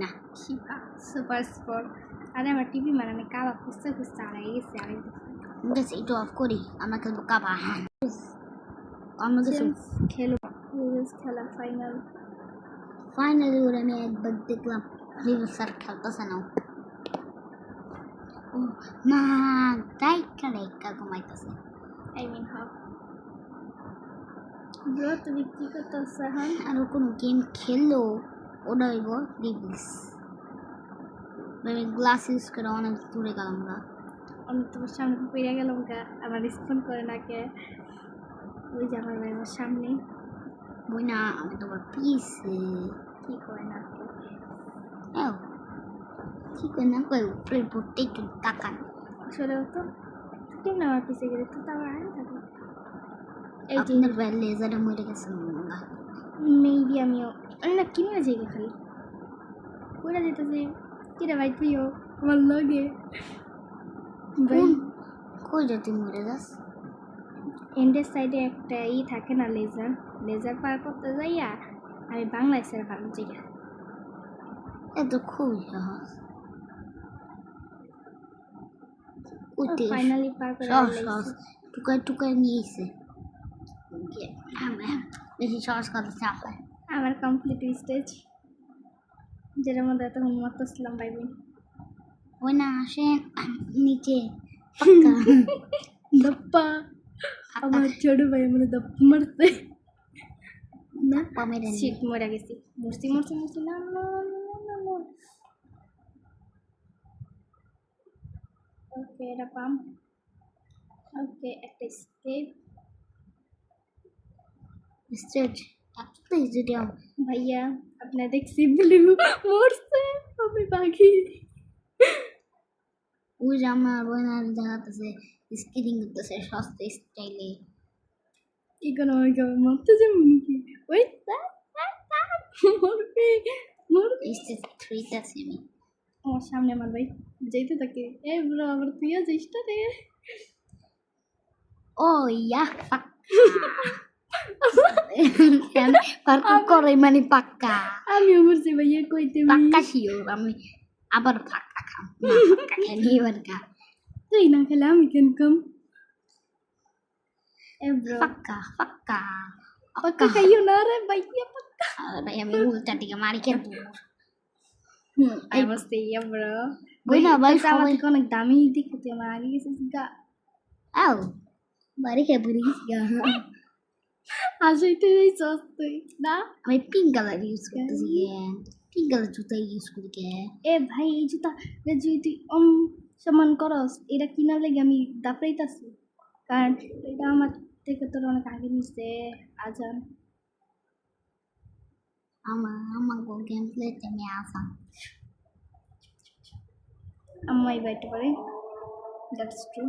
না শিপা super spot. আরে আমার টিভি মানে আমি কাবা খুঁজতে খুঁজতে হারাই গেছি। আরে ঠিক আছে একটু অফ করি আমরা খেলবো কাবা অন্য কিছু খেলো খেলা ফাইনালি ওরা আমি একবার দেখলাম রিভিউ স্যার খেলতেছে না ও মা ডাইকা ঘুমাইতেছে আই মিন হাফ ব্রো তুমি কি করতেছ এখন? আর কোনো গেম খেললো ওটা হইব রিভিউস আমি গ্লাস ইউজ করে অনেক দূরে গেলাম না আমি তোমার সামনে পেরে গেলাম গা আমার রেসপন্ড করে না কে ওই যে আমার আমার সামনে বই না আমি তোমার পিছে কি করে না কি করে না কই উপরে পড়তে একটু তাকান আসলে তো কেমন আমার পিছে গেলে তো তাও আয় থাকো এই যে আপনার ভাই লেজারে মরে গেছে মেবি আমিও আমি না কিনে যাই খালি কইরা যেতেছি কিরে ভাই তুইও আমার লগে ভাই কই যেতে মরে যাস এন্ডের সাইডে একটা থাকে না লেজার পার করতে যাইয়া আমি বাংলাদেশের ভালো জায়গা এত খুবই সহজ ফাইনালি পার করে সহজ টুকায় নিয়েছে বেশি সহজ কথা চাপ হয় আমার কমপ্লিট স্টেজ যেটার মধ্যে তখন মত ছিলাম ভাই বোন ওই না আসেন নিচে দপ্পা আমার ছোট ভাই আমার দপ্পা মারতে না মেরে শীত মরে গেছি মরছি না ওকে এটা পাম ওকে একটা স্টেজ একটা ইজিটা ভাইয়া আপনার দেখছি ব্লু মরছে আমি বাঘি ওই যে আমার বোনের দেখাতেছে স্কিলিং করতেছে সস্তা স্টাইলে কি কোনো ওই মরতে যাবো নাকি ওই মরবে স্টেজ 3 আছে আমি আমার সামনে আমার ভাই যেতে থাকে এই ব্রো আবার তুইও চেষ্টা রে ও ইয়া পাক্কা করে মানে পাক্কা আমি মরছি ভাইয়া কইতে পাক্কা শিওর আমি আবার পাক্কা খাম পাক্কা খেলি এবার খা তুই না খেলে আমি কেন কম এ ব্রো পাক্কা পাক্কা খাইও না রে ভাইয়া পাক্কা ভাই আমি উল্টা দিকে মারি কে এই বসতে ইয়া ব্রো বই না ভাই আমার থেকে অনেক দামি দেখে তুই আমার আগে গেছিস গা আও বাড়ি কে বুড়ি গা আসইতে যাই তুই না আমি পিঙ্ক কালার ইউজ করতেছি পিঙ্ক কালার জুতা ইউজ করি কে এ ভাই এই জুতা যদি তুই সম্মান করস এটা কিনার লেগে আমি দাপড়াইতাছি কারণ এটা আমার থেকে তোর অনেক আগে নিচ্ছে আজান আমার গেম প্লে আমি আসাম আম্মাই বাইতে পারে দ্যাটস ট্রু